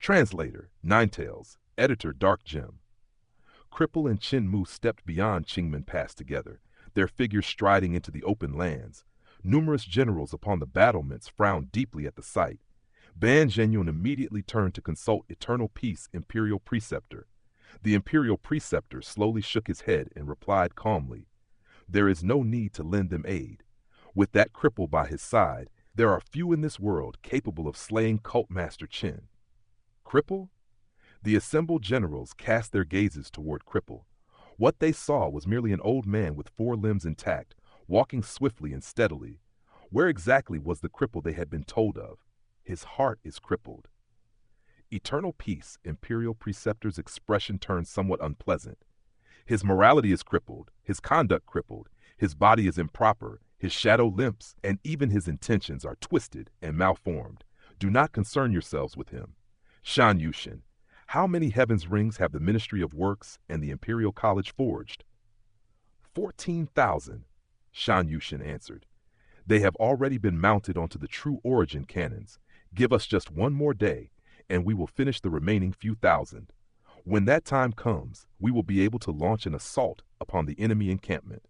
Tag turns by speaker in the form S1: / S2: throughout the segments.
S1: Translator, Ninetales. Editor, Dark Gem. Cripple and Chen Mu stepped beyond Qingmen Pass together, their figures striding into the open lands. Numerous generals upon the battlements frowned deeply at the sight. Ban Zhenyun immediately turned to consult Eternal Peace Imperial Preceptor. The Imperial Preceptor slowly shook his head and replied calmly, "There is no need to lend them aid. With that cripple by his side, there are few in this world capable of slaying Cult Master Chen." Cripple? The assembled generals cast their gazes toward Cripple. What they saw was merely an old man with 4 limbs intact, walking swiftly and steadily. Where exactly was the cripple they had been told of? His heart is crippled. Eternal Peace, Imperial Preceptor's expression turned somewhat unpleasant. His morality is crippled, his conduct crippled, his body is improper, his shadow limps, and even his intentions are twisted and malformed. Do not concern yourselves with him. Shan Yushin, how many heaven's rings have the Ministry of Works and the Imperial College forged? 14,000, Shan Yushin answered. They have already been mounted onto the true origin cannons. Give us just one more day, and we will finish the remaining few thousand. When that time comes, we will be able to launch an assault upon the enemy encampment.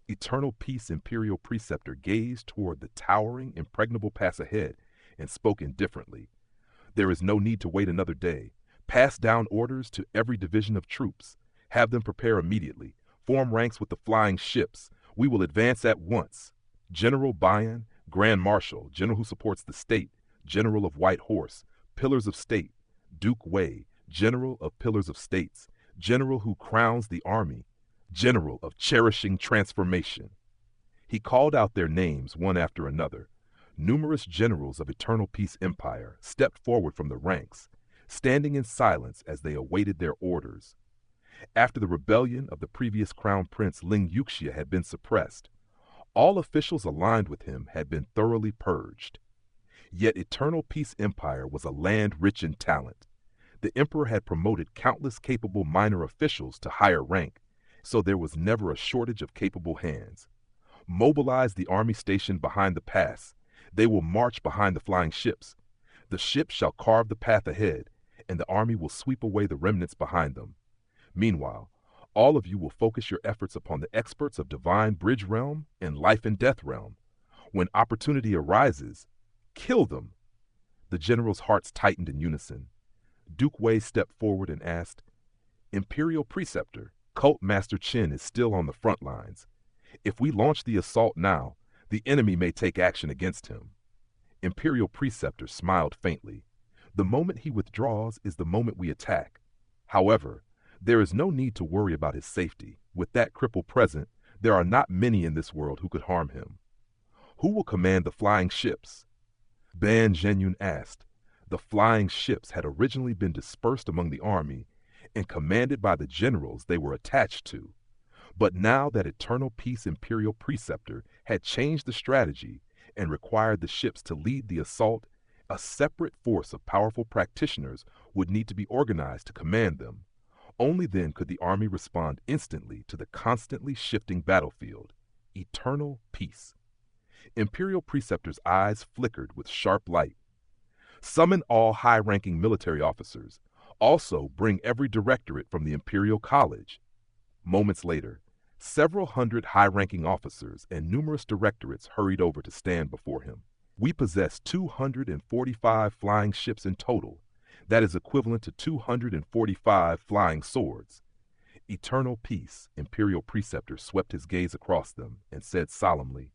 S1: Eternal Peace Imperial Preceptor gazed toward the towering, impregnable pass ahead and spoke indifferently. There is no need to wait another day. Pass down orders to every division of troops. Have them prepare immediately. Form ranks with the flying ships. We will advance at once. General Bayan, Grand Marshal, General who supports the state, General of White Horse, Pillars of State, Duke Wei, General of Pillars of States, General who crowns the army, General of Cherishing Transformation. He called out their names one after another. Numerous generals of Eternal Peace Empire stepped forward from the ranks, standing in silence as they awaited their orders. After the rebellion of the previous Crown Prince Ling Yuxia had been suppressed, all officials aligned with him had been thoroughly purged. Yet Eternal Peace Empire was a land rich in talent. The Emperor had promoted countless capable minor officials to higher rank, so there was never a shortage of capable hands. Mobilize the army stationed behind the pass. They will march behind the flying ships. The ships shall carve the path ahead, and the army will sweep away the remnants behind them. Meanwhile, all of you will focus your efforts upon the experts of Divine Bridge Realm and Life and Death Realm. When opportunity arises, kill them. The generals' hearts tightened in unison. Duke Wei stepped forward and asked, "Imperial Preceptor, Cult Master Chen is still on the front lines. If we launch the assault now, the enemy may take action against him." Imperial Preceptor smiled faintly. "The moment he withdraws is the moment we attack. However, there is no need to worry about his safety. With that cripple present, there are not many in this world who could harm him." "Who will command the flying ships?" Ban Zhenyun asked. The flying ships had originally been dispersed among the army and commanded by the generals they were attached to. But now that Eternal Peace Imperial Preceptor had changed the strategy and required the ships to lead the assault, a separate force of powerful practitioners would need to be organized to command them. Only then could the army respond instantly to the constantly shifting battlefield. Eternal Peace. Imperial Preceptor's eyes flickered with sharp light. "Summon all high-ranking military officers. Also bring every directorate from the Imperial College." Moments later, several hundred high-ranking officers and numerous directorates hurried over to stand before him. "We possess 245 flying ships in total. That is equivalent to 245 flying swords." Eternal Peace, Imperial Preceptor swept his gaze across them and said solemnly,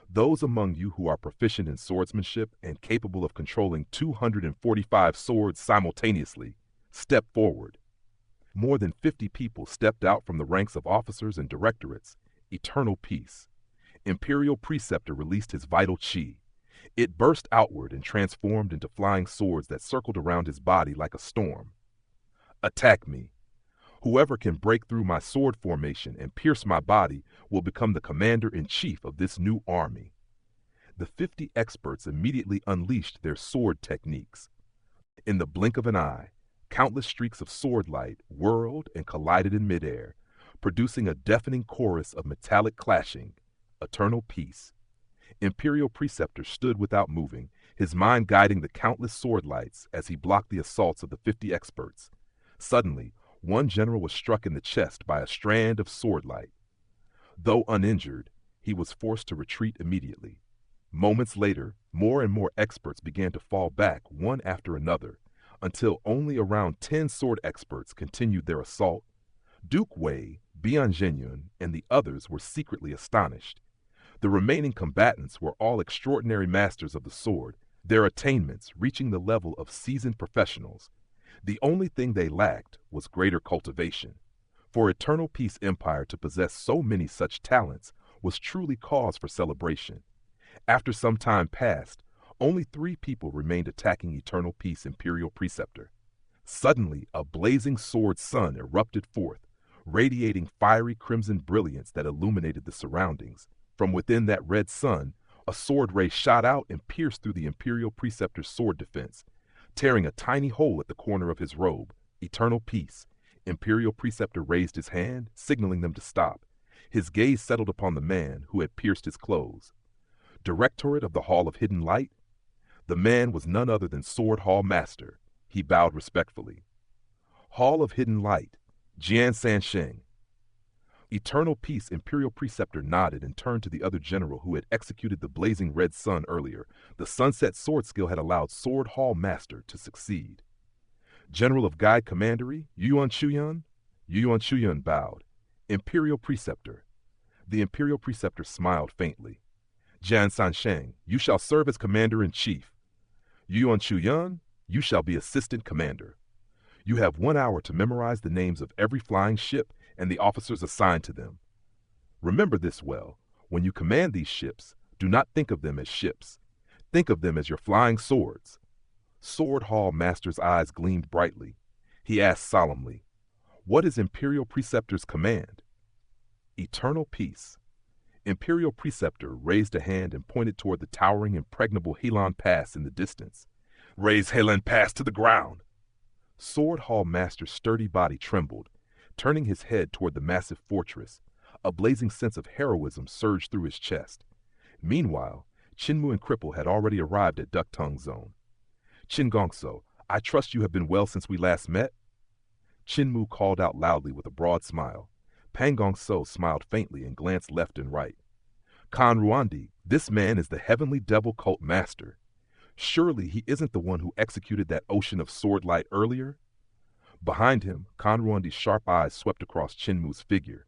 S1: "Those among you who are proficient in swordsmanship and capable of controlling 245 swords simultaneously, step forward." More than 50 people stepped out from the ranks of officers and directorates. Eternal Peace. Imperial Preceptor released his vital chi. It burst outward and transformed into flying swords that circled around his body like a storm. "Attack me. Whoever can break through my sword formation and pierce my body will become the commander-in-chief of this new army." The 50 experts immediately unleashed their sword techniques. In the blink of an eye, countless streaks of sword light whirled and collided in midair, producing a deafening chorus of metallic clashing. Eternal Peace. Imperial Preceptor stood without moving, his mind guiding the countless sword lights as he blocked the assaults of the 50 experts. Suddenly, one general was struck in the chest by a strand of sword light. Though uninjured, he was forced to retreat immediately. Moments later, more and more experts began to fall back one after another, until only around 10 sword experts continued their assault. Duke Wei, Bian Zhenyun, and the others were secretly astonished. The remaining combatants were all extraordinary masters of the sword, their attainments reaching the level of seasoned professionals. The only thing they lacked was greater cultivation. For Eternal Peace Empire to possess so many such talents was truly cause for celebration. After some time passed, only 3 people remained attacking Eternal Peace Imperial Preceptor. Suddenly, a blazing sword sun erupted forth, radiating fiery crimson brilliance that illuminated the surroundings. From within that red sun, a sword ray shot out and pierced through the Imperial Preceptor's sword defense, tearing a tiny hole at the corner of his robe. Eternal Peace. Imperial Preceptor raised his hand, signaling them to stop. His gaze settled upon the man who had pierced his clothes. Directorate of the Hall of Hidden Light? The man was none other than Sword Hall Master. He bowed respectfully. Hall of Hidden Light, Jian Sansheng. Eternal Peace Imperial Preceptor nodded and turned to the other general who had executed the blazing red sun earlier. The sunset sword skill had allowed Sword Hall Master to succeed. General of Guide Commandery, Yuan Shuyan? Yuan Shuyan bowed. Imperial Preceptor. The Imperial Preceptor smiled faintly. Jian Sansheng, you shall serve as Commander-in-Chief. Yuan Shuyan, you shall be Assistant Commander. You have 1 hour to memorize the names of every flying ship and the officers assigned to them. Remember this well. When you command these ships, do not think of them as ships. Think of them as your flying swords. Sword Hall Master's eyes gleamed brightly. He asked solemnly, "What is Imperial Preceptor's command?" Eternal Peace. Imperial Preceptor raised a hand and pointed toward the towering, impregnable Helan Pass in the distance. "Raise Helan Pass to the ground!" Sword Hall Master's sturdy body trembled, turning his head toward the massive fortress. A blazing sense of heroism surged through his chest. Meanwhile, Qinmu and Cripple had already arrived at Duktong Zone. "Qin Gongso, I trust you have been well since we last met?" Qinmu called out loudly with a broad smile. Pan Gongso smiled faintly and glanced left and right. "Khan Ruandi, this man is the Heavenly Devil Cult Master. Surely he isn't the one who executed that ocean of sword light earlier?" Behind him, Khan Ruandi's sharp eyes swept across Qinmu's figure.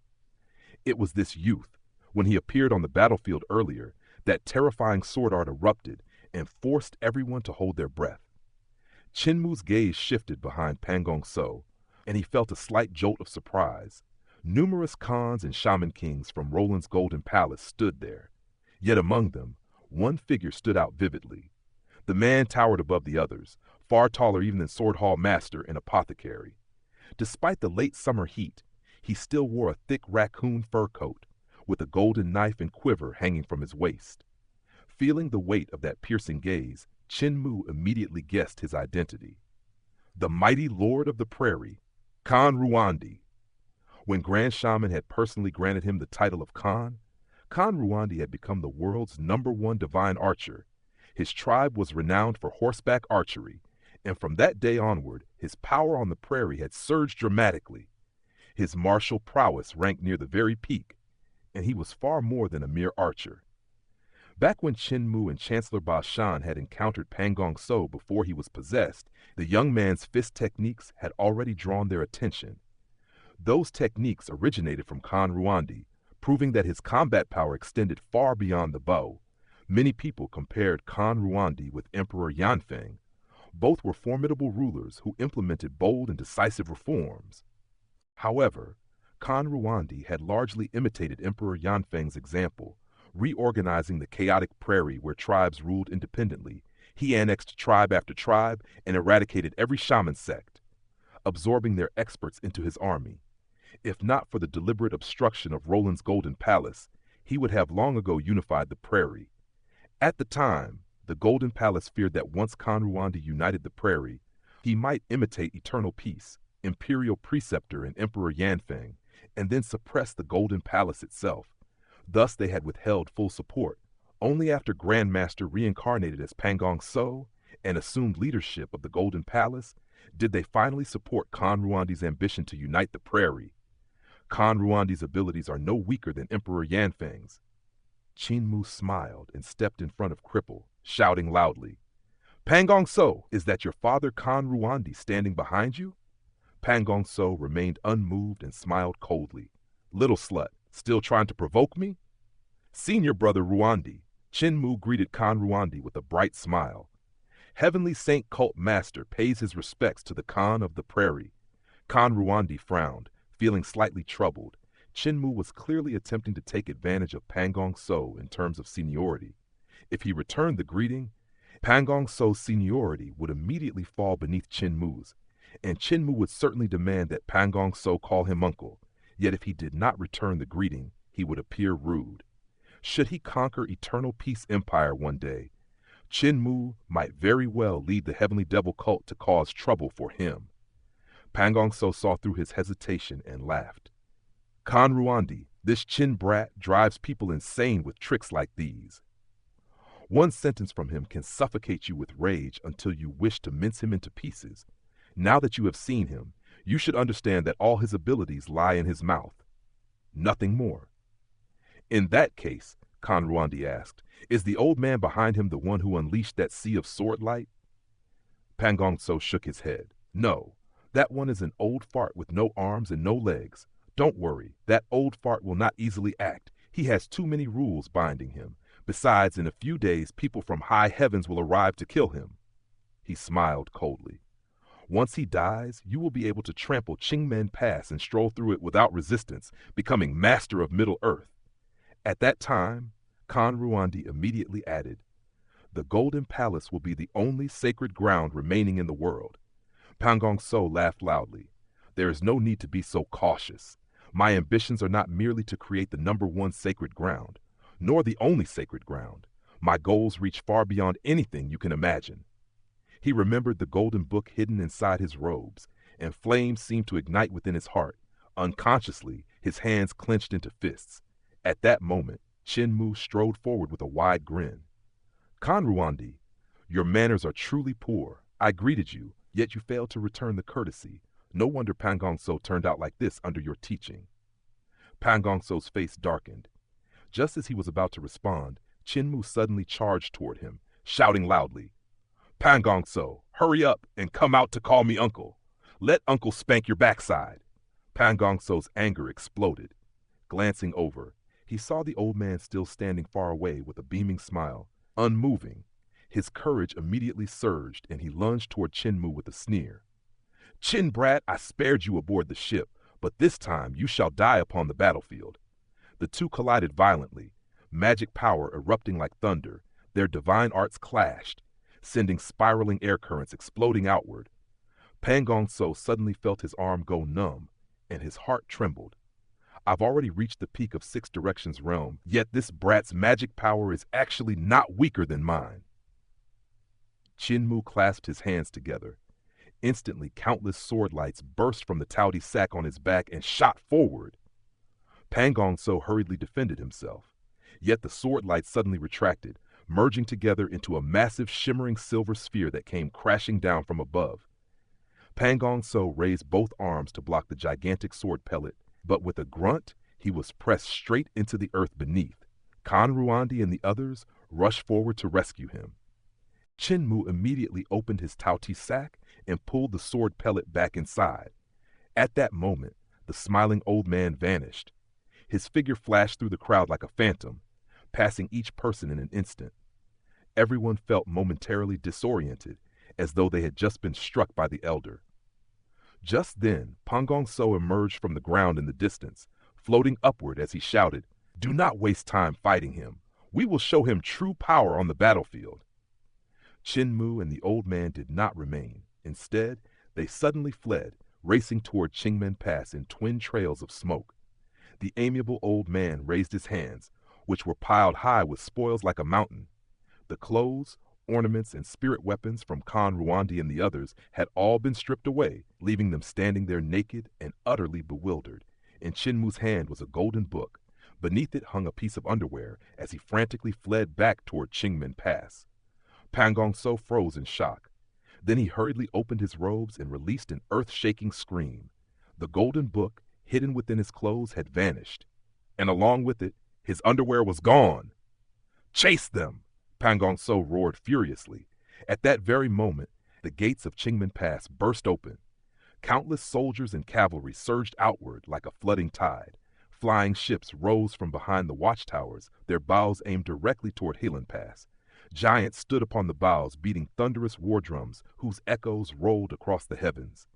S1: It was this youth. When he appeared on the battlefield earlier, that terrifying sword art erupted and forced everyone to hold their breath. Qinmu's gaze shifted behind Pan Gongso, and he felt a slight jolt of surprise. Numerous Khans and Shaman Kings from Roland's Golden Palace stood there. Yet among them, one figure stood out vividly. The man towered above the others, far taller even than Sword Hall Master and Apothecary. Despite the late summer heat, he still wore a thick raccoon fur coat, with a golden knife and quiver hanging from his waist. Feeling the weight of that piercing gaze, Qinmu immediately guessed his identity. The mighty Lord of the Prairie, Khan Ruandi. When Grand Shaman had personally granted him the title of Khan, Khan Ruandi had become the world's #1 divine archer. His tribe was renowned for horseback archery, and from that day onward, his power on the prairie had surged dramatically. His martial prowess ranked near the very peak, and he was far more than a mere archer. Back when Qinmu and Chancellor Ba Shan had encountered Pan Gongso before he was possessed, the young man's fist techniques had already drawn their attention. Those techniques originated from Khan Ruandi, proving that his combat power extended far beyond the bow. Many people compared Khan Ruandi with Emperor Yanfeng. Both were formidable rulers who implemented bold and decisive reforms. However, Khan Ruandi had largely imitated Emperor Yanfeng's example. Reorganizing the chaotic prairie where tribes ruled independently, he annexed tribe after tribe and eradicated every shaman sect, absorbing their experts into his army. If not for the deliberate obstruction of Roland's Golden Palace, he would have long ago unified the prairie. At the time, the Golden Palace feared that once Khan Ruandi united the prairie, he might imitate Eternal Peace, Imperial Preceptor, and Emperor Yanfeng, and then suppress the Golden Palace itself. Thus they had withheld full support, Only after Grandmaster reincarnated as Pangong So and assumed leadership of the Golden Palace did they finally support Khan Ruandi's ambition to unite the prairie. Khan Ruandi's abilities are no weaker than Emperor Yanfeng's. Qin Mu smiled and stepped in front of Cripple, shouting loudly, Pangong So, is that your father Khan Ruandi standing behind you? Pangong So remained unmoved and smiled coldly. Little slut, still trying to provoke me? Senior brother Ruandi, Qin Mu greeted Khan Ruandi with a bright smile. Heavenly Saint Cult Master pays his respects to the Khan of the Prairie. Khan Ruandi frowned, feeling slightly troubled. Qin Mu was clearly attempting to take advantage of Pangong So in terms of seniority. If he returned the greeting, Pangong So's seniority would immediately fall beneath Qin Mu's, and Qin Mu would certainly demand that Pangong So call him uncle. Yet if he did not return the greeting, he would appear rude. Should he conquer Eternal Peace Empire one day, Qin Mu might very well lead the Heavenly Devil cult to cause trouble for him. Pangong So saw through his hesitation and laughed. Khan Ruandi, this Qin brat drives people insane with tricks like these. One sentence from him can suffocate you with rage until you wish to mince him into pieces. Now that you have seen him, you should understand that all his abilities lie in his mouth. Nothing more. In that case, Khan Ruandi asked, is the old man behind him the one who unleashed that sea of sword light? Pangong So shook his head. No, that one is an old fart with no arms and no legs. Don't worry, that old fart will not easily act. He has too many rules binding him. Besides, in a few days, people from high heavens will arrive to kill him. He smiled coldly. Once he dies, you will be able to trample Qingmen Pass and stroll through it without resistance, becoming master of Middle Earth. At that time, Khan Ruandi immediately added, the Golden Palace will be the only sacred ground remaining in the world. Pangong So laughed loudly. There is no need to be so cautious. My ambitions are not merely to create the #1 sacred ground, nor the only sacred ground. My goals reach far beyond anything you can imagine. He remembered the golden book hidden inside his robes, and flames seemed to ignite within his heart. Unconsciously, his hands clenched into fists. At that moment, Qin Mu strode forward with a wide grin. Khan Ruandi, your manners are truly poor. I greeted you, yet you failed to return the courtesy. No wonder Pangong So turned out like this under your teaching. Pangong So's face darkened. Just as he was about to respond, Qin Mu suddenly charged toward him, shouting loudly, Pangong So, hurry up and come out to call me uncle. Let uncle spank your backside. Pangong So's anger exploded. Glancing over, he saw the old man still standing far away with a beaming smile, unmoving. His courage immediately surged, and he lunged toward Qin Mu with a sneer. Qin brat, I spared you aboard the ship, but this time you shall die upon the battlefield. The two collided violently, magic power erupting like thunder. Their divine arts clashed, sending spiraling air currents exploding outward. Pangong So suddenly felt his arm go numb, and his heart trembled. I've already reached the peak of Six Directions realm, yet this brat's magic power is actually not weaker than mine. Qin Mu clasped his hands together. Instantly, countless sword lights burst from the touty sack on his back and shot forward. Pangong So hurriedly defended himself. Yet the sword lights suddenly retracted, merging together into a massive shimmering silver sphere that came crashing down from above. Pangong So raised both arms to block the gigantic sword pellet, but with a grunt, he was pressed straight into the earth beneath. Khan Ruandi and the others rushed forward to rescue him. Qin Mu immediately opened his touty sack and pulled the sword pellet back inside. At that moment, the smiling old man vanished. His figure flashed through the crowd like a phantom, passing each person in an instant. Everyone felt momentarily disoriented, as though they had just been struck by the elder. Just then, Pangong So emerged from the ground in the distance, floating upward as he shouted, Do not waste time fighting him. We will show him true power on the battlefield. Qin Mu and the old man did not remain. Instead, they suddenly fled, racing toward Qingmen Pass in twin trails of smoke. The amiable old man raised his hands, which were piled high with spoils like a mountain. The clothes, ornaments, and spirit weapons from Khan Ruandi and the others had all been stripped away, leaving them standing there naked and utterly bewildered. In Qin Mu's hand was a golden book, Beneath it hung a piece of underwear as he frantically fled back toward Qingmen Pass. Pan Gong So froze in shock. Then he hurriedly opened his robes and released an earth-shaking scream. The golden book, hidden within his clothes, had vanished, and along with it, his underwear was gone. "Chase them!" Pan Gong So roared furiously. At that very moment, the gates of Qingmen Pass burst open. Countless soldiers and cavalry surged outward like a flooding tide. Flying ships rose from behind the watchtowers, their bows aimed directly toward Helan Pass. Giants stood upon the bows, beating thunderous war drums whose echoes rolled across the heavens.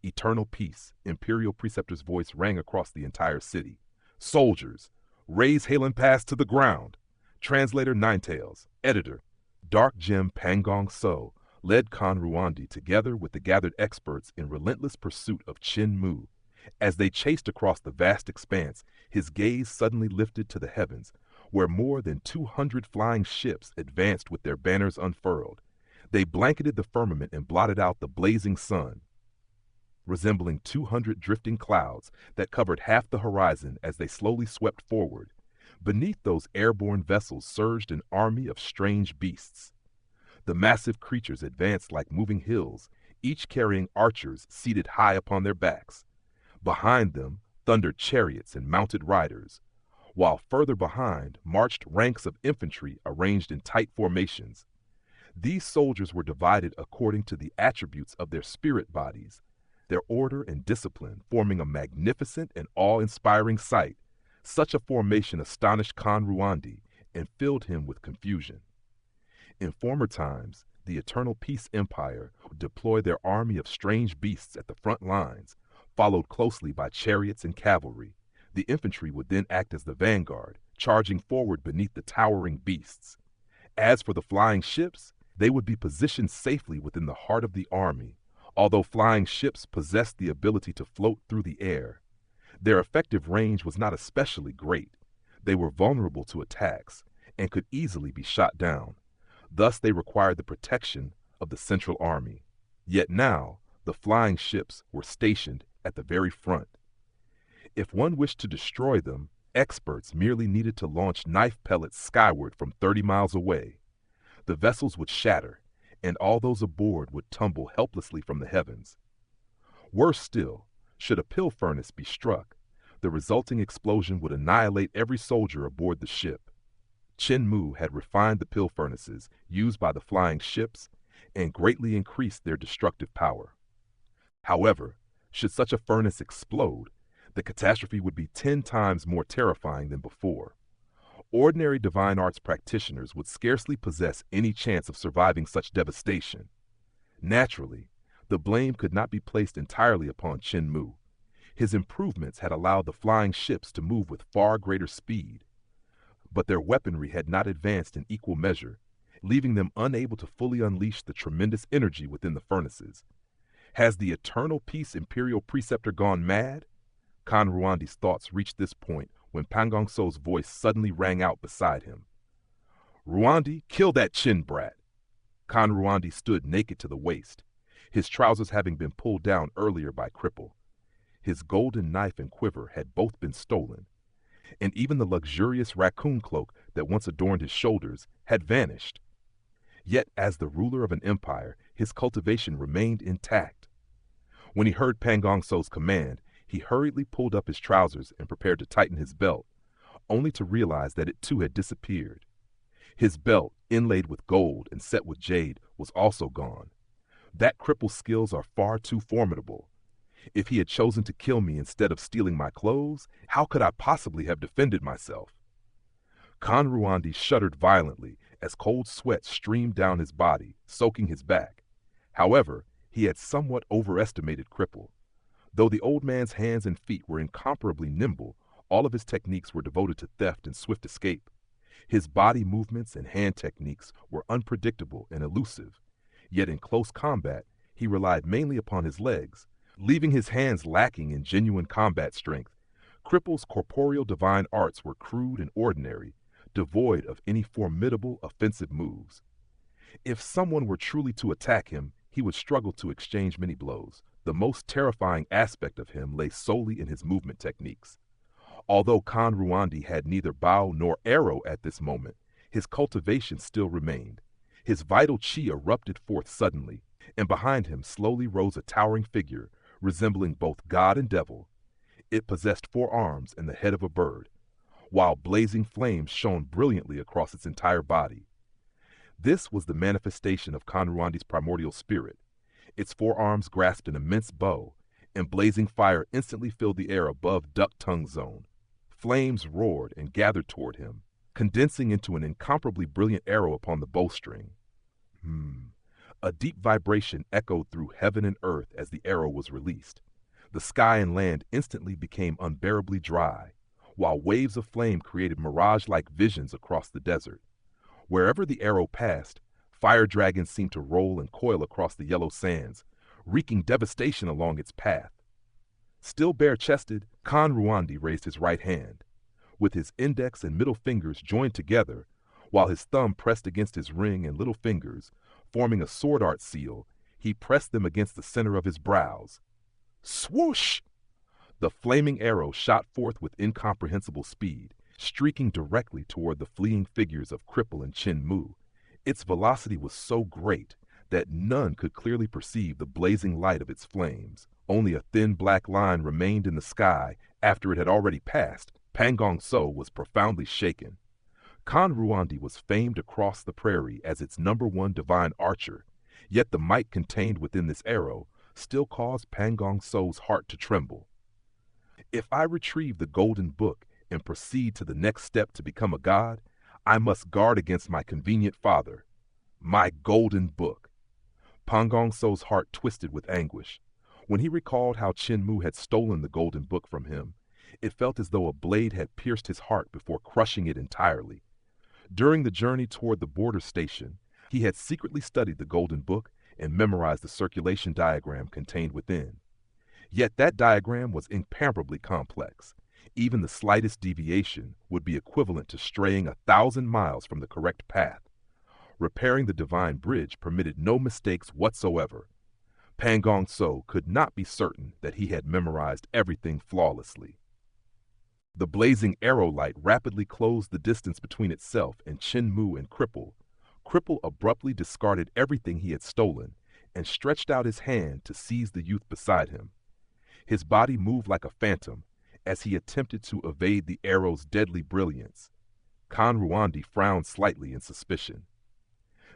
S1: "Eternal peace," Imperial Preceptor's voice rang across the entire city. "Soldiers, raise Helan Pass to the ground." Translator Ninetails, editor. Dark Gem Pan Gong So led Khan Ruandi together with the gathered experts in relentless pursuit of Qin Mu. As they chased across the vast expanse, his gaze suddenly lifted to the heavens, where more than 200 flying ships advanced with their banners unfurled. They blanketed the firmament and blotted out the blazing sun, resembling 200 drifting clouds that covered half the horizon as they slowly swept forward. Beneath those airborne vessels surged an army of strange beasts. The massive creatures advanced like moving hills, each carrying archers seated high upon their backs. Behind them thundered chariots and mounted riders, while further behind marched ranks of infantry arranged in tight formations. These soldiers were divided according to the attributes of their spirit bodies, their order and discipline forming a magnificent and awe-inspiring sight. Such a formation astonished Khan Ruandi and filled him with confusion. In former times, the Eternal Peace Empire would deploy their army of strange beasts at the front lines, followed closely by chariots and cavalry. The infantry would then act as the vanguard, charging forward beneath the towering beasts. As for the flying ships, they would be positioned safely within the heart of the army. Although flying ships possessed the ability to float through the air, their effective range was not especially great. They were vulnerable to attacks and could easily be shot down. Thus they required the protection of the Central Army. Yet now, the flying ships were stationed at the very front. If one wished to destroy them, experts merely needed to launch knife pellets skyward from 30 miles away. The vessels would shatter, and all those aboard would tumble helplessly from the heavens. Worse still, should a pill furnace be struck, the resulting explosion would annihilate every soldier aboard the ship. Qin Mu had refined the pill furnaces used by the flying ships and greatly increased their destructive power. However, should such a furnace explode, the catastrophe would be 10 times more terrifying than before. Ordinary divine arts practitioners would scarcely possess any chance of surviving such devastation. Naturally, the blame could not be placed entirely upon Qin Mu. His improvements had allowed the flying ships to move with far greater speed, but their weaponry had not advanced in equal measure, leaving them unable to fully unleash the tremendous energy within the furnaces. Has the Eternal Peace Imperial Preceptor gone mad? Khan Ruandi's thoughts reached this point when Pan Gong So's voice suddenly rang out beside him. "Ruandi, kill that Qin brat!" Khan Ruandi stood naked to the waist, his trousers having been pulled down earlier by Cripple. His golden knife and quiver had both been stolen, and even the luxurious raccoon cloak that once adorned his shoulders had vanished. Yet as the ruler of an empire, his cultivation remained intact. When he heard Pan Gong So's command, he hurriedly pulled up his trousers and prepared to tighten his belt, only to realize that it too had disappeared. His belt, inlaid with gold and set with jade, was also gone. That cripple's skills are far too formidable. If he had chosen to kill me instead of stealing my clothes, how could I possibly have defended myself? Khan Ruandi shuddered violently as cold sweat streamed down his body, soaking his back. However, he had somewhat overestimated Cripple. Though the old man's hands and feet were incomparably nimble, all of his techniques were devoted to theft and swift escape. His body movements and hand techniques were unpredictable and elusive. Yet in close combat, he relied mainly upon his legs, leaving his hands lacking in genuine combat strength. Cripple's corporeal divine arts were crude and ordinary, devoid of any formidable offensive moves. If someone were truly to attack him, he would struggle to exchange many blows. The most terrifying aspect of him lay solely in his movement techniques. Although Khan Ruandi had neither bow nor arrow at this moment, his cultivation still remained. His vital chi erupted forth suddenly, and behind him slowly rose a towering figure resembling both god and devil. It possessed 4 arms and the head of a bird, while blazing flames shone brilliantly across its entire body. This was the manifestation of Khan Ruandi's primordial spirit. Its 4 arms grasped an immense bow, and blazing fire instantly filled the air above Duck Tongue's zone. Flames roared and gathered toward him, condensing into an incomparably brilliant arrow upon the bowstring. A deep vibration echoed through heaven and earth as the arrow was released. The sky and land instantly became unbearably dry, while waves of flame created mirage-like visions across the desert. Wherever the arrow passed, fire dragons seemed to roll and coil across the yellow sands, wreaking devastation along its path. Still bare-chested, Khan Ruandi raised his right hand. With his index and middle fingers joined together, while his thumb pressed against his ring and little fingers, forming a sword art seal, he pressed them against the center of his brows. Swoosh! The flaming arrow shot forth with incomprehensible speed, streaking directly toward the fleeing figures of Cripple and Chin Mu. Its velocity was so great that none could clearly perceive the blazing light of its flames. Only a thin black line remained in the sky after it had already passed. Pangong So was profoundly shaken. Khan Ruandi was famed across the prairie as its #1 divine archer, yet the might contained within this arrow still caused Pangong So's heart to tremble. If I retrieve the golden book and proceed to the next step to become a god, I must guard against my convenient father. My golden book. Pangong So's heart twisted with anguish. When he recalled how Chin Mu had stolen the golden book from him, it felt as though a blade had pierced his heart before crushing it entirely. During the journey toward the border station, he had secretly studied the golden book and memorized the circulation diagram contained within. Yet that diagram was incomparably complex. Even the slightest deviation would be equivalent to straying 1,000 miles from the correct path. Repairing the divine bridge permitted no mistakes whatsoever. Pangong So could not be certain that he had memorized everything flawlessly. The blazing arrow light rapidly closed the distance between itself and Chin Mu and Cripple. Cripple abruptly discarded everything he had stolen and stretched out his hand to seize the youth beside him. His body moved like a phantom as he attempted to evade the arrow's deadly brilliance. Khan Ruandi frowned slightly in suspicion.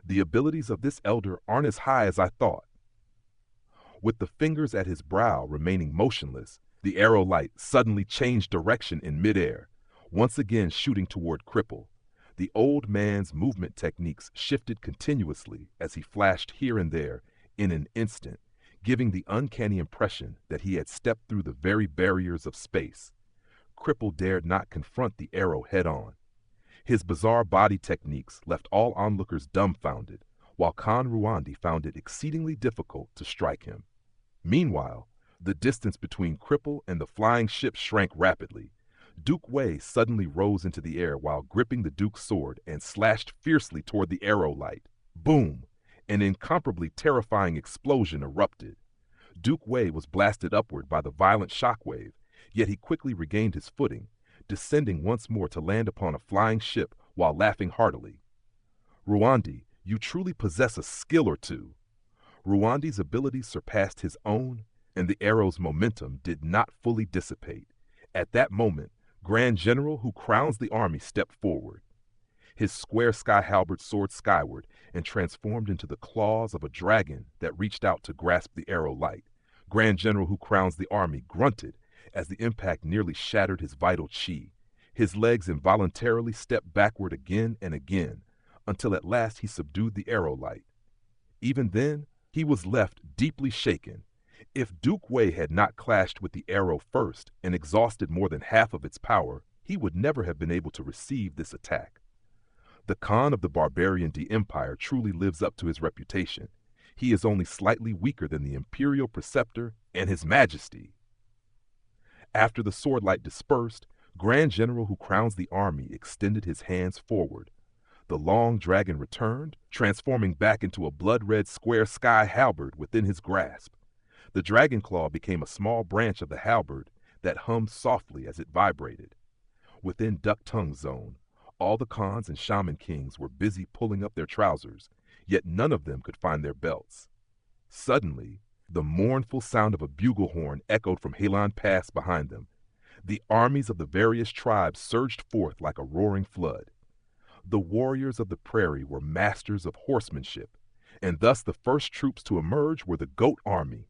S1: The abilities of this elder aren't as high as I thought. With the fingers at his brow remaining motionless, the arrow light suddenly changed direction in midair, once again shooting toward Cripple. The old man's movement techniques shifted continuously as he flashed here and there in an instant, giving the uncanny impression that he had stepped through the very barriers of space. Cripple dared not confront the arrow head-on. His bizarre body techniques left all onlookers dumbfounded, while Khan Ruandi found it exceedingly difficult to strike him. Meanwhile, the distance between Cripple and the flying ship shrank rapidly. Duke Wei suddenly rose into the air while gripping the Duke's sword and slashed fiercely toward the arrow light. Boom! An incomparably terrifying explosion erupted. Duke Wei was blasted upward by the violent shockwave, yet he quickly regained his footing, descending once more to land upon a flying ship while laughing heartily. Ruandi, you truly possess a skill or two. Ruandi's abilities surpassed his own, and the arrow's momentum did not fully dissipate. At that moment, Grand General who crowns the army stepped forward. His square sky halberd soared skyward and transformed into the claws of a dragon that reached out to grasp the arrow light. Grand General who crowns the army grunted as the impact nearly shattered his vital chi. His legs involuntarily stepped backward again and again, until at last he subdued the arrow light. Even then, he was left deeply shaken. If Duke Wei had not clashed with the arrow first and exhausted more than half of its power, he would never have been able to receive this attack. The Khan of the Barbarian D Empire truly lives up to his reputation. He is only slightly weaker than the Imperial Preceptor and His Majesty. After the sword light dispersed, Grand General who crowns the army extended his hands forward. The long dragon returned, transforming back into a blood-red square sky halberd within his grasp. The dragon claw became a small branch of the halberd that hummed softly as it vibrated. Within Duck Tongue Zone, all the Khans and Shaman Kings were busy pulling up their trousers, yet none of them could find their belts. Suddenly, the mournful sound of a bugle horn echoed from Halon Pass behind them. The armies of the various tribes surged forth like a roaring flood. The warriors of the prairie were masters of horsemanship, and thus the first troops to emerge were the Goat Army.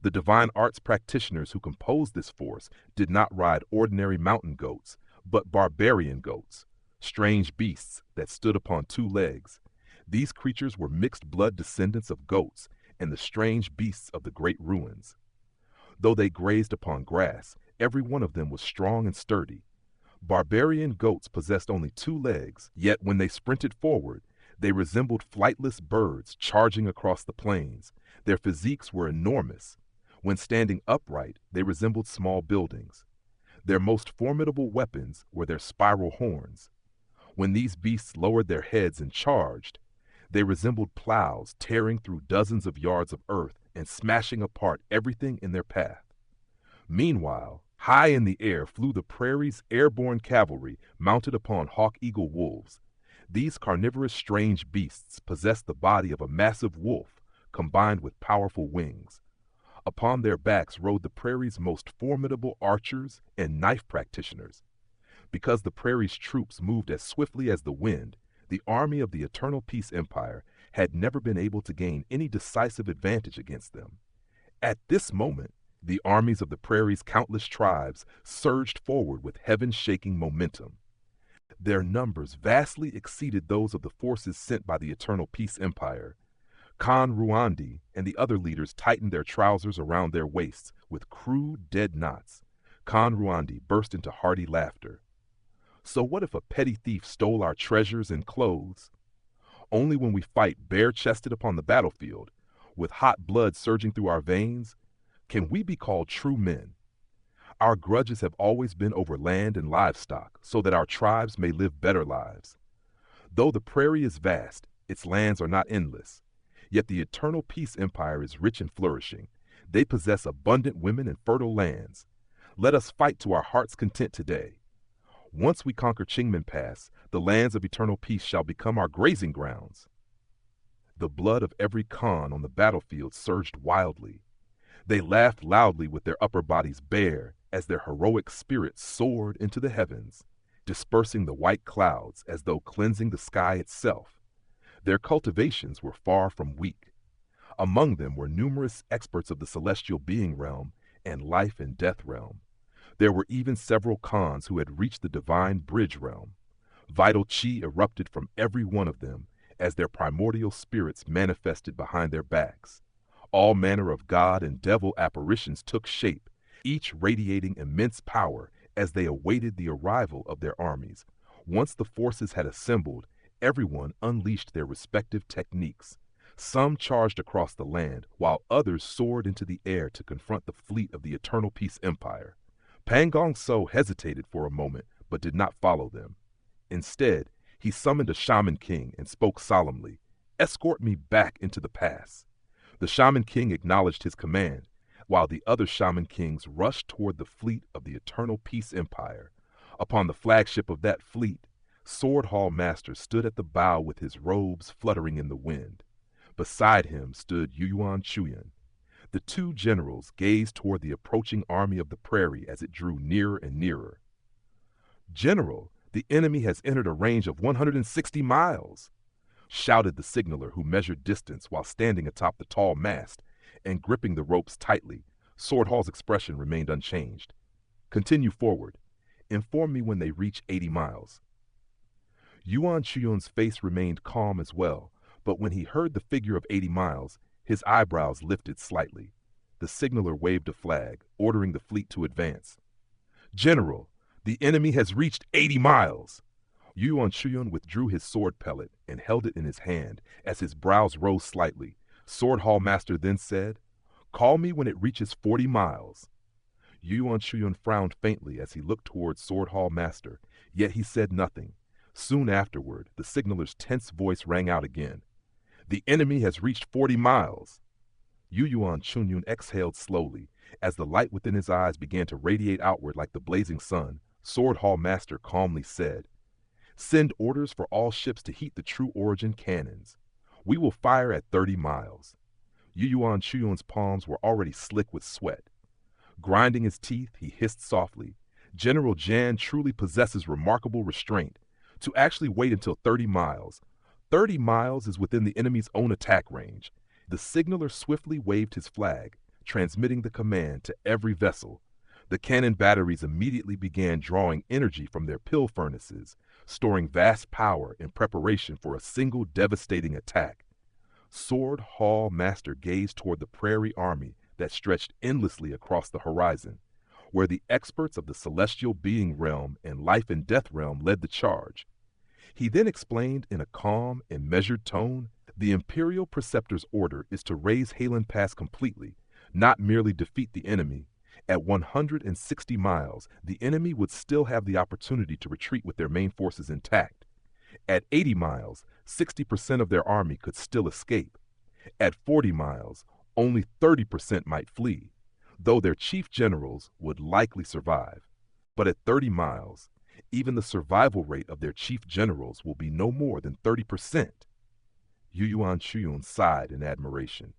S1: The divine arts practitioners who composed this force did not ride ordinary mountain goats, but barbarian goats, strange beasts that stood upon two legs. These creatures were mixed-blood descendants of goats and the strange beasts of the great ruins. Though they grazed upon grass, every one of them was strong and sturdy. Barbarian goats possessed only two legs, yet when they sprinted forward, they resembled flightless birds charging across the plains. Their physiques were enormous. When standing upright, they resembled small buildings. Their most formidable weapons were their spiral horns. When these beasts lowered their heads and charged, they resembled plows tearing through dozens of yards of earth and smashing apart everything in their path. Meanwhile, high in the air flew the prairie's airborne cavalry mounted upon hawk-eagle wolves. These carnivorous strange beasts possessed the body of a massive wolf combined with powerful wings. Upon their backs rode the prairie's most formidable archers and knife practitioners. Because the prairie's troops moved as swiftly as the wind, the army of the Eternal Peace Empire had never been able to gain any decisive advantage against them. At this moment, the armies of the prairie's countless tribes surged forward with heaven-shaking momentum. Their numbers vastly exceeded those of the forces sent by the Eternal Peace Empire. Khan Ruandi and the other leaders tightened their trousers around their waists with crude, dead knots. Khan Ruandi burst into hearty laughter. So what if a petty thief stole our treasures and clothes? Only when we fight bare-chested upon the battlefield, with hot blood surging through our veins, can we be called true men. Our grudges have always been over land and livestock, so that our tribes may live better lives. Though the prairie is vast, its lands are not endless. Yet the Eternal Peace Empire is rich and flourishing. They possess abundant women and fertile lands. Let us fight to our heart's content today. Once we conquer Qingmen Pass, the lands of eternal peace shall become our grazing grounds. The blood of every Khan on the battlefield surged wildly. They laughed loudly with their upper bodies bare as their heroic spirits soared into the heavens, dispersing the white clouds as though cleansing the sky itself. Their cultivations were far from weak. Among them were numerous experts of the celestial being realm and life and death realm. There were even several Khans who had reached the divine bridge realm. Vital chi erupted from every one of them as their primordial spirits manifested behind their backs. All manner of god and devil apparitions took shape, each radiating immense power as they awaited the arrival of their armies. Once the forces had assembled, everyone unleashed their respective techniques. Some charged across the land, while others soared into the air to confront the fleet of the Eternal Peace Empire. Pangong So hesitated for a moment, but did not follow them. Instead, he summoned a Shaman King and spoke solemnly, "Escort me back into the pass." The Shaman King acknowledged his command, while the other Shaman Kings rushed toward the fleet of the Eternal Peace Empire. Upon the flagship of that fleet, Sword Hall Master stood at the bow with his robes fluttering in the wind. Beside him stood Yuan Chuyan. The two generals gazed toward the approaching army of the prairie as it drew nearer and nearer. "General, the enemy has entered a range of 160 miles," shouted the signaler who measured distance while standing atop the tall mast and gripping the ropes tightly. Sword Hall's expression remained unchanged. "Continue forward. Inform me when they reach 80 miles. Yuan Chuyan's face remained calm as well, but when he heard the figure of 80 miles, his eyebrows lifted slightly. The signaler waved a flag, ordering the fleet to advance. "General, the enemy has reached 80 miles. Yuan Chuyan withdrew his sword pellet and held it in his hand as his brows rose slightly. Sword Hall Master then said, "Call me when it reaches 40 miles. Yuan Chuyan frowned faintly as he looked toward Sword Hall Master, yet he said nothing. Soon afterward, the signaler's tense voice rang out again. "The enemy has reached 40 miles. Yuan Chunyun exhaled slowly. As the light within his eyes began to radiate outward like the blazing sun, Sword Hall Master calmly said, "Send orders for all ships to heat the True Origin cannons. We will fire at 30 miles." Yu Yuan Chuyun's palms were already slick with sweat. Grinding his teeth, he hissed softly, "General Jan truly possesses remarkable restraint. To actually wait until 30 miles. 30 miles is within the enemy's own attack range." The signaler swiftly waved his flag, transmitting the command to every vessel. The cannon batteries immediately began drawing energy from their pill furnaces, storing vast power in preparation for a single devastating attack. Sword Hall Master gazed toward the prairie army that stretched endlessly across the horizon, where the experts of the celestial being realm and life and death realm led the charge. He then explained in a calm and measured tone, "The Imperial Preceptor's order is to raise Halen Pass completely, not merely defeat the enemy. At 160 miles, the enemy would still have the opportunity to retreat with their main forces intact. At 80 miles, 60% of their army could still escape. At 40 miles, only 30% might flee, though their chief generals would likely survive. But at 30 miles, even the survival rate of their chief generals will be no more than 30%. Yu Yuan Chuyun sighed in admiration.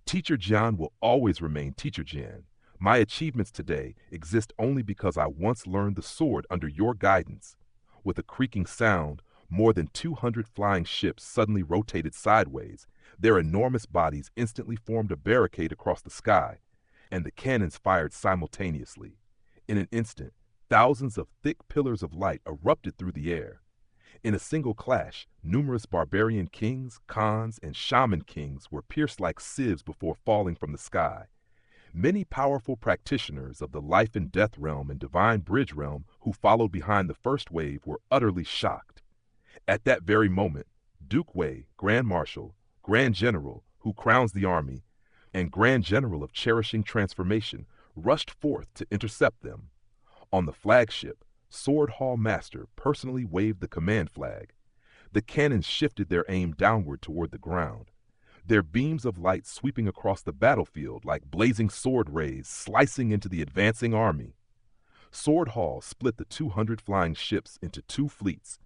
S1: "Teacher Jian will always remain Teacher Jian. My achievements today exist only because I once learned the sword under your guidance." With a creaking sound, more than 200 flying ships suddenly rotated sideways. Their enormous bodies instantly formed a barricade across the sky, and the cannons fired simultaneously. In an instant, thousands of thick pillars of light erupted through the air. In a single clash, numerous barbarian kings, khans, and shaman kings were pierced like sieves before falling from the sky. Many powerful practitioners of the life and death realm and divine bridge realm who followed behind the first wave were utterly shocked. At that very moment, Duke Wei, Grand Marshal, Grand General, who crowns the army, and Grand General of Cherishing Transformation, rushed forth to intercept them. On the flagship, Sword Hall Master personally waved the command flag. The cannons shifted their aim downward toward the ground, their beams of light sweeping across the battlefield like blazing sword rays slicing into the advancing army. Sword Hall split the 200 flying ships into two fleets,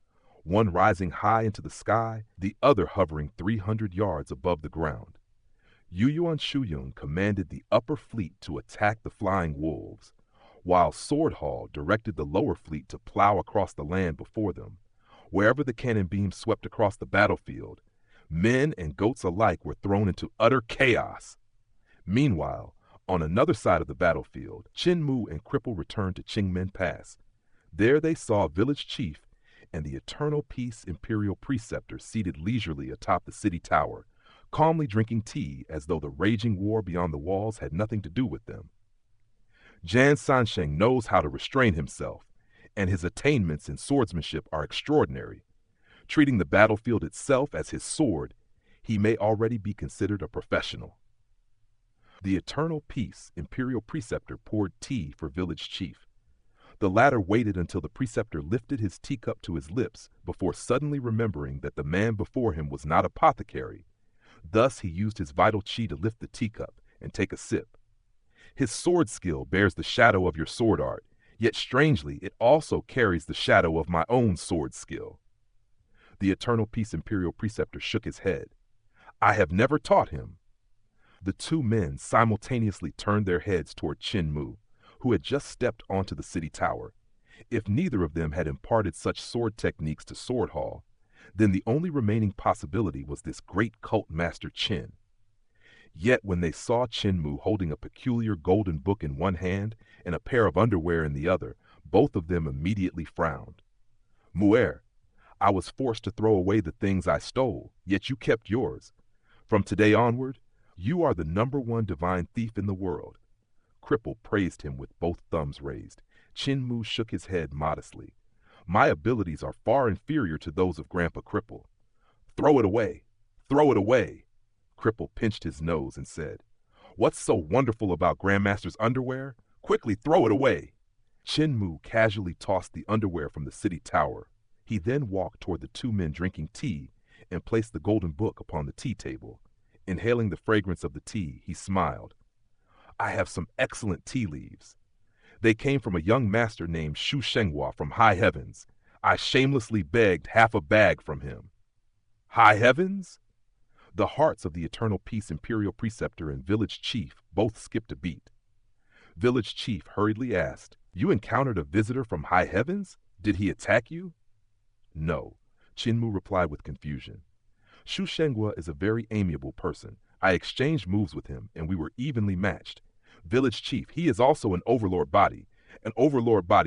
S1: one rising high into the sky, the other hovering 300 yards above the ground. Yu Yuan Chuyun commanded the upper fleet to attack the flying wolves, while Sword Hall directed the lower fleet to plow across the land before them. Wherever the cannon beams swept across the battlefield, men and goats alike were thrown into utter chaos. Meanwhile, on another side of the battlefield, Qin Mu and Cripple returned to Qingmen Pass. There they saw Village Chief and the Eternal Peace Imperial Preceptor seated leisurely atop the city tower, calmly drinking tea as though the raging war beyond the walls had nothing to do with them. Jan Sansheng knows how to restrain himself, and his attainments in swordsmanship are extraordinary. Treating the battlefield itself as his sword, he may already be considered a professional. The Eternal Peace Imperial Preceptor poured tea for Village Chief. The latter waited until the preceptor lifted his teacup to his lips before suddenly remembering that the man before him was not apothecary. Thus he used his vital chi to lift the teacup and take a sip. "His sword skill bears the shadow of your sword art, yet strangely it also carries the shadow of my own sword skill." The Eternal Peace Imperial Preceptor shook his head. "I have never taught him." The two men simultaneously turned their heads toward Qin Mu, who had just stepped onto the city tower. If neither of them had imparted such sword techniques to Sword Hall, then the only remaining possibility was this great cult master Qin. Yet when they saw Qin Mu holding a peculiar golden book in one hand and a pair of underwear in the other, both of them immediately frowned. "Mu'er, I was forced to throw away the things I stole, yet you kept yours. From today onward, you are the #1 divine thief in the world." Cripple praised him with both thumbs raised. Qin Mu shook his head modestly. "My abilities are far inferior to those of Grandpa Cripple." "Throw it away! Throw it away!" Cripple pinched his nose and said, "What's so wonderful about Grandmaster's underwear? Quickly throw it away!" Qin Mu casually tossed the underwear from the city tower. He then walked toward the two men drinking tea and placed the golden book upon the tea table. Inhaling the fragrance of the tea, he smiled. "I have some excellent tea leaves." They came from a young master named Shu Shenghua from high heavens. I shamelessly begged half a bag from him. High heavens? The hearts of the Eternal Peace Imperial Preceptor and Village Chief both skipped a beat. Village Chief hurriedly asked, "You encountered a visitor from high heavens? Did he attack you?" "No," Qinmu replied with confusion. "Shu Shenghua is a very amiable person. I exchanged moves with him, and we were evenly matched. Village Chief, he is also an overlord body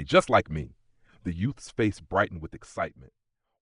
S1: just like me." The youth's face brightened with excitement.